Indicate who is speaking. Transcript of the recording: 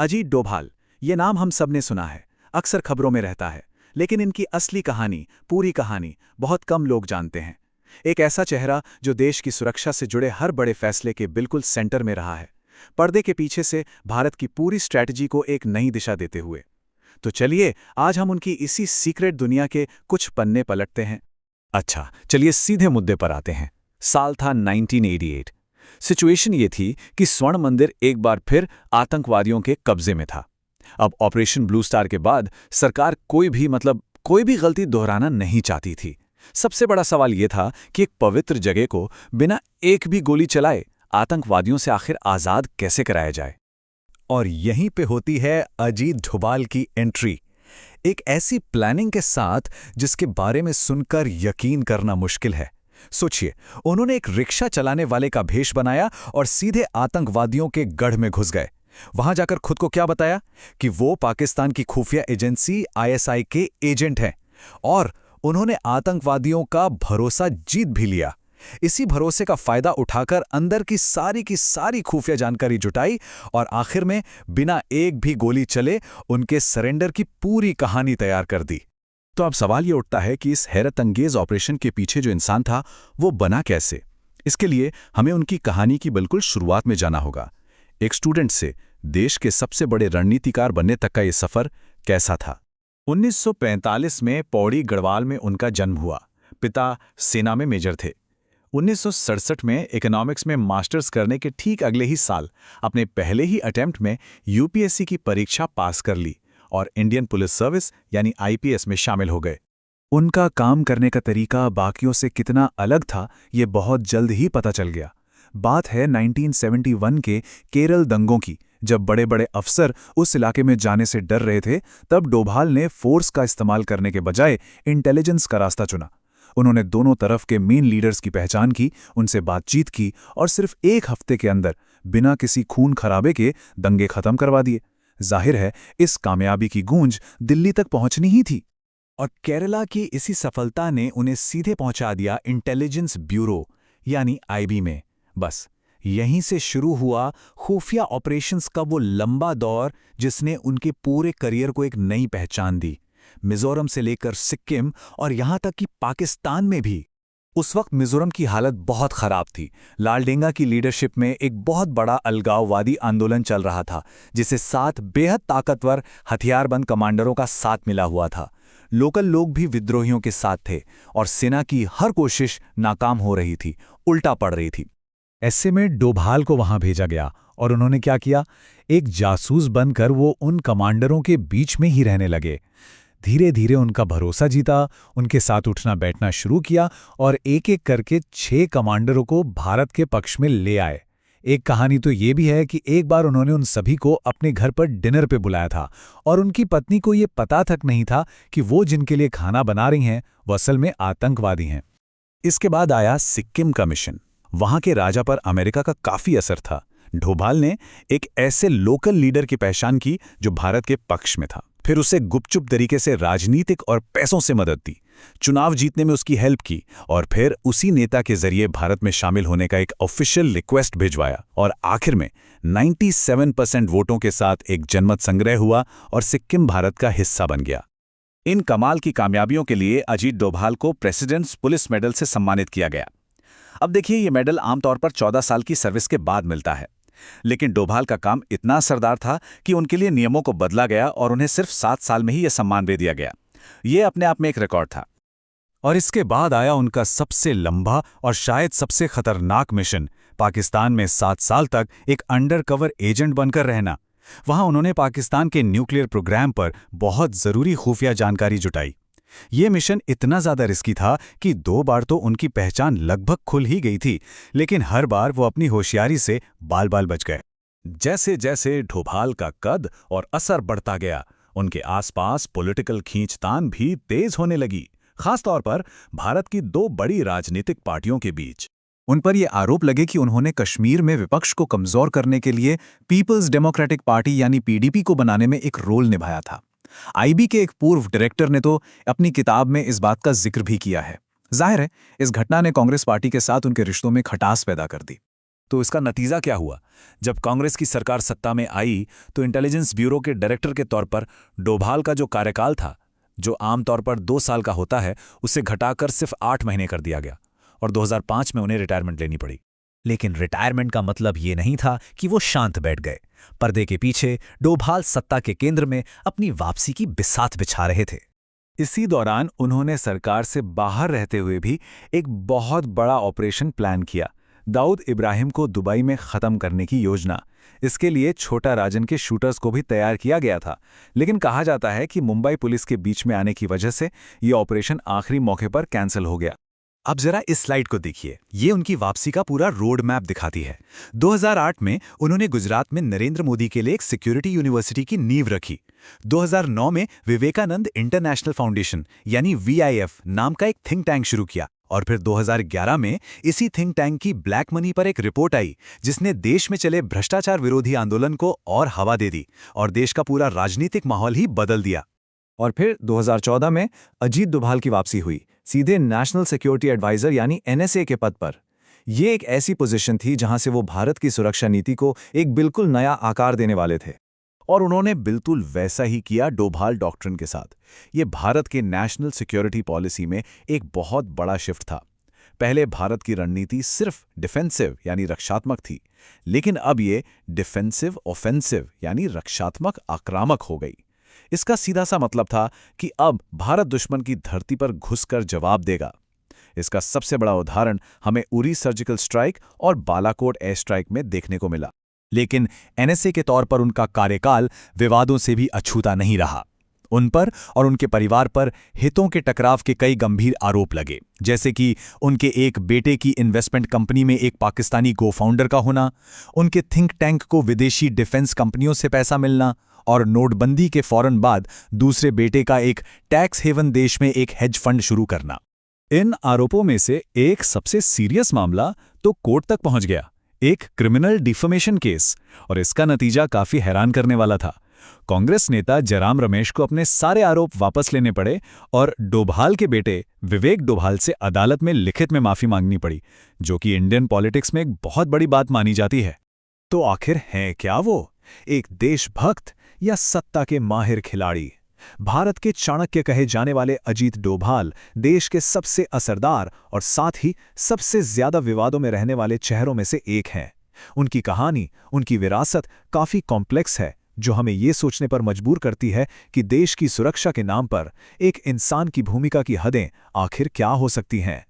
Speaker 1: अजीत डोभाल, ये नाम हम सब ने सुना है, अक्सर खबरों में रहता है, लेकिन इनकी असली कहानी, पूरी कहानी, बहुत कम लोग जानते हैं। एक ऐसा चेहरा जो देश की सुरक्षा से जुड़े हर बड़े फैसले के बिल्कुल सेंटर में रहा है, पर्दे के पीछे से भारत की पूरी स्ट्रैटेजी को एक नई दिशा देते हुए। तो चलिए, आज हम उनकी इसी सीक्रेट दुनिया के कुछ पन्ने पलटते हैं।
Speaker 2: अच्छा, चलिए सीधे मुद्दे पर आते हैं। साल था 1988। सिचुएशन ये थी कि स्वर्ण मंदिर एक बार फिर आतंकवादियों के कब्जे में था। अब ऑपरेशन ब्लू स्टार के बाद सरकार कोई भी गलती दोहराना नहीं चाहती थी। सबसे बड़ा सवाल यह था कि एक पवित्र जगह को बिना एक भी गोली चलाए आतंकवादियों से आखिर आजाद कैसे कराया जाए।
Speaker 3: और यहीं पे होती है अजीत डोभाल की एंट्री, एक ऐसी प्लानिंग के साथ जिसके बारे में सुनकर यकीन करना मुश्किल है। सोचिए, उन्होंने एक रिक्शा चलाने वाले का भेष बनाया और सीधे आतंकवादियों के गढ़ में घुस गए। वहां जाकर खुद को क्या बताया कि वो पाकिस्तान की खुफिया एजेंसी आईएसआई के एजेंट हैं, और उन्होंने आतंकवादियों का भरोसा जीत भी लिया। इसी भरोसे का फायदा उठाकर अंदर की सारी खुफिया जानकारी जुटाई और आखिर में बिना एक भी गोली चले उनके सरेंडर की पूरी कहानी तैयार कर दी।
Speaker 2: तो अब सवाल ये उठता है कि इस हैरत अंगेज ऑपरेशन के पीछे जो इंसान था वो बना कैसे। इसके लिए हमें उनकी कहानी की बिल्कुल शुरुआत में जाना होगा। एक स्टूडेंट से देश के सबसे बड़े रणनीतिकार बनने तक का ये सफर कैसा था। 1945 में पौड़ी गढ़वाल में उनका जन्म हुआ। पिता सेना में मेजर थे। 1967 में इकोनॉमिक्स में मास्टर्स करने के ठीक अगले ही साल अपने पहले ही अटेम्प्ट में यूपीएससी की परीक्षा पास कर ली और इंडियन पुलिस सर्विस यानी आईपीएस में शामिल हो गए।
Speaker 3: उनका काम करने का तरीका बाकियों से कितना अलग था, ये बहुत जल्द ही पता चल गया। बात है 1971 के केरल दंगों की, जब बड़े बड़े अफसर उस इलाके में जाने से डर रहे थे। तब डोभाल ने फोर्स का इस्तेमाल करने के बजाय इंटेलिजेंस का रास्ता चुना। उन्होंने दोनों तरफ के मेन लीडर्स की पहचान की, उनसे बातचीत की और सिर्फ एक हफ्ते के अंदर बिना किसी खून खराबे के दंगे खत्म करवा दिए। जाहिर है, इस कामयाबी की गूंज दिल्ली तक पहुंचनी ही थी, और केरला की इसी सफलता ने उन्हें सीधे पहुंचा दिया इंटेलिजेंस ब्यूरो यानी आईबी में। बस यहीं से शुरू हुआ खुफिया ऑपरेशंस का वो लंबा दौर जिसने उनके पूरे करियर को एक नई पहचान दी। मिजोरम से लेकर सिक्किम और यहां तक कि पाकिस्तान में भी। उस वक्त मिजोरम की हालत बहुत खराब थी। लालडेंगा की लीडरशिप में एक बहुत बड़ा अलगाववादी आंदोलन चल रहा था, जिसे 7 बेहद ताकतवर हथियारबंद कमांडरों का साथ मिला हुआ था। लोकल लोग भी विद्रोहियों के साथ थे और सेना की हर कोशिश नाकाम हो रही थी, उल्टा पड़ रही थी।
Speaker 4: ऐसे में डोभाल को वहां भेजा गया और उन्होंने क्या किया, एक जासूस बनकर वो उन कमांडरों के बीच में ही रहने लगे। धीरे धीरे उनका भरोसा जीता, उनके साथ उठना बैठना शुरू किया और एक एक करके 6 कमांडरों को भारत के पक्ष में ले आए। एक कहानी तो ये भी है कि एक बार उन्होंने उन सभी को अपने घर पर डिनर पे बुलाया था और उनकी पत्नी को ये पता तक नहीं था कि वो जिनके लिए खाना बना रही हैं वो असल में आतंकवादी हैं।
Speaker 3: इसके बाद आया सिक्किम का मिशन। वहां के राजा पर अमेरिका का काफी असर था। डोभाल ने एक ऐसे लोकल लीडर की पहचान की जो भारत के पक्ष में था। फिर उसे गुपचुप तरीके से राजनीतिक और पैसों से मदद दी, चुनाव जीतने में उसकी हेल्प की, और फिर उसी नेता के जरिए भारत में शामिल होने का एक ऑफिशियल रिक्वेस्ट भिजवाया। और आखिर में 97% वोटों के साथ एक जनमत संग्रह हुआ और सिक्किम भारत का हिस्सा बन गया।
Speaker 2: इन कमाल की कामयाबियों के लिए अजीत डोभाल को प्रेसिडेंट्स पुलिस मेडल से सम्मानित किया गया। अब देखिए, ये मेडल आमतौर पर 14 साल की सर्विस के बाद मिलता है, लेकिन डोभाल का काम इतना असरदार था कि उनके लिए नियमों को बदला गया और उन्हें सिर्फ 7 साल में ही यह सम्मान दे दिया गया। ये अपने आप में एक रिकॉर्ड था।
Speaker 3: और इसके बाद आया उनका सबसे लंबा और शायद सबसे खतरनाक मिशन, पाकिस्तान में 7 साल तक एक अंडरकवर एजेंट बनकर रहना। वहां उन्होंने पाकिस्तान के न्यूक्लियर प्रोग्राम पर बहुत जरूरी खुफिया जानकारी जुटाई। ये मिशन इतना ज्यादा रिस्की था कि 2 बार तो उनकी पहचान लगभग खुल ही गई थी, लेकिन हर बार वो अपनी होशियारी से बाल बाल बच गए।
Speaker 4: जैसे जैसे डोभाल का कद और असर बढ़ता गया, उनके आसपास पॉलिटिकल खींचतान भी तेज होने लगी, खासतौर पर भारत की 2 बड़ी राजनीतिक पार्टियों के बीच।
Speaker 3: उन पर यह आरोप लगे कि उन्होंने कश्मीर में विपक्ष को कमजोर करने के लिए पीपल्स डेमोक्रेटिक पार्टी यानी पीडीपी को बनाने में एक रोल निभाया था। आईबी के एक पूर्व डायरेक्टर ने तो अपनी किताब में इस बात का जिक्र भी किया है। जाहिर है, इस घटना ने कांग्रेस पार्टी के साथ उनके रिश्तों में खटास पैदा कर दी। तो इसका नतीजा क्या हुआ? जब कांग्रेस की सरकार सत्ता में आई तो इंटेलिजेंस ब्यूरो के डायरेक्टर के तौर पर डोभाल का जो कार्यकाल था, जो आमतौर पर 2 साल का होता है, उसे घटाकर सिर्फ 8 महीने कर दिया गया और 2005 में उन्हें रिटायरमेंट लेनी पड़ी।
Speaker 4: लेकिन रिटायरमेंट का मतलब ये नहीं था कि वो शांत बैठ गए। पर्दे के पीछे डोभाल सत्ता के केंद्र में अपनी वापसी की बिसात बिछा रहे थे।
Speaker 3: इसी दौरान उन्होंने सरकार से बाहर रहते हुए भी एक बहुत बड़ा ऑपरेशन प्लान किया, दाऊद इब्राहिम को दुबई में ख़त्म करने की योजना। इसके लिए छोटा राजन के शूटर्स को भी तैयार किया गया था, लेकिन कहा जाता है कि मुंबई पुलिस के बीच में आने की वजह से ये ऑपरेशन आखिरी मौके पर कैंसिल हो गया।
Speaker 1: अब जरा इस स्लाइड को देखिए, ये उनकी वापसी का पूरा रोड मैप दिखाती है। 2008 में उन्होंने गुजरात में नरेंद्र मोदी के लिए एक सिक्योरिटी यूनिवर्सिटी की नींव रखी। 2009 में विवेकानंद इंटरनेशनल फाउंडेशन यानी VIF नाम का एक थिंक टैंक शुरू किया और फिर 2011 में इसी थिंक टैंक की ब्लैक मनी पर एक रिपोर्ट आई जिसने देश में चले भ्रष्टाचार विरोधी आंदोलन को और हवा दे दी और देश का पूरा राजनीतिक माहौल ही बदल दिया।
Speaker 3: और फिर 2014 में अजीत डोभाल की वापसी हुई, सीधे नेशनल सिक्योरिटी एडवाइजर यानी NSA के पद पर। ये एक ऐसी पोजीशन थी जहां से वो भारत की सुरक्षा नीति को एक बिल्कुल नया आकार देने वाले थे।
Speaker 1: और उन्होंने बिल्कुल वैसा ही किया डोभाल डॉक्ट्रिन के साथ। ये भारत के नेशनल सिक्योरिटी पॉलिसी में एक बहुत बड़ा शिफ्ट था। पहले भारत की रणनीति सिर्फ डिफेंसिव यानी रक्षात्मक थी, लेकिन अब ये डिफेंसिव ऑफेंसिव यानी रक्षात्मक आक्रामक हो गई। इसका सीधा सा मतलब था कि अब भारत दुश्मन की धरती पर घुसकर जवाब देगा। इसका सबसे बड़ा उदाहरण हमें उरी सर्जिकल स्ट्राइक और बालाकोट एयर स्ट्राइक में देखने को मिला।
Speaker 4: लेकिन NSA के तौर पर उनका कार्यकाल विवादों से भी अछूता नहीं रहा। उन पर और उनके परिवार पर हितों के टकराव के कई गंभीर आरोप लगे, जैसे कि उनके एक बेटे की इन्वेस्टमेंट कंपनी में एक पाकिस्तानी को फाउंडर का होना, उनके थिंक टैंक को विदेशी डिफेंस कंपनियों से पैसा मिलना और नोटबंदी के फौरन बाद दूसरे बेटे का एक टैक्स हेवन देश में एक हेज फंड शुरू करना।
Speaker 3: इन आरोपों में से एक सबसे सीरियस मामला तो कोर्ट तक पहुंच गया, एक क्रिमिनल डिफेमेशन केस, और इसका नतीजा काफी हैरान करने वाला था। कांग्रेस नेता जयराम रमेश को अपने सारे आरोप वापस लेने पड़े और डोभाल के बेटे विवेक डोभाल से अदालत में लिखित में माफी मांगनी पड़ी, जो कि इंडियन पॉलिटिक्स में एक बहुत बड़ी बात मानी जाती है।
Speaker 1: तो आखिर हैं क्या वो? एक देशभक्त या सत्ता के माहिर खिलाड़ी? भारत के चाणक्य कहे जाने वाले अजीत डोभाल देश के सबसे असरदार और साथ ही सबसे ज्यादा विवादों में रहने वाले चेहरों में से एक हैं। उनकी कहानी, उनकी विरासत काफी कॉम्प्लेक्स है, जो हमें ये सोचने पर मजबूर करती है कि देश की सुरक्षा के नाम पर एक इंसान की भूमिका की हदें आखिर क्या हो सकती हैं।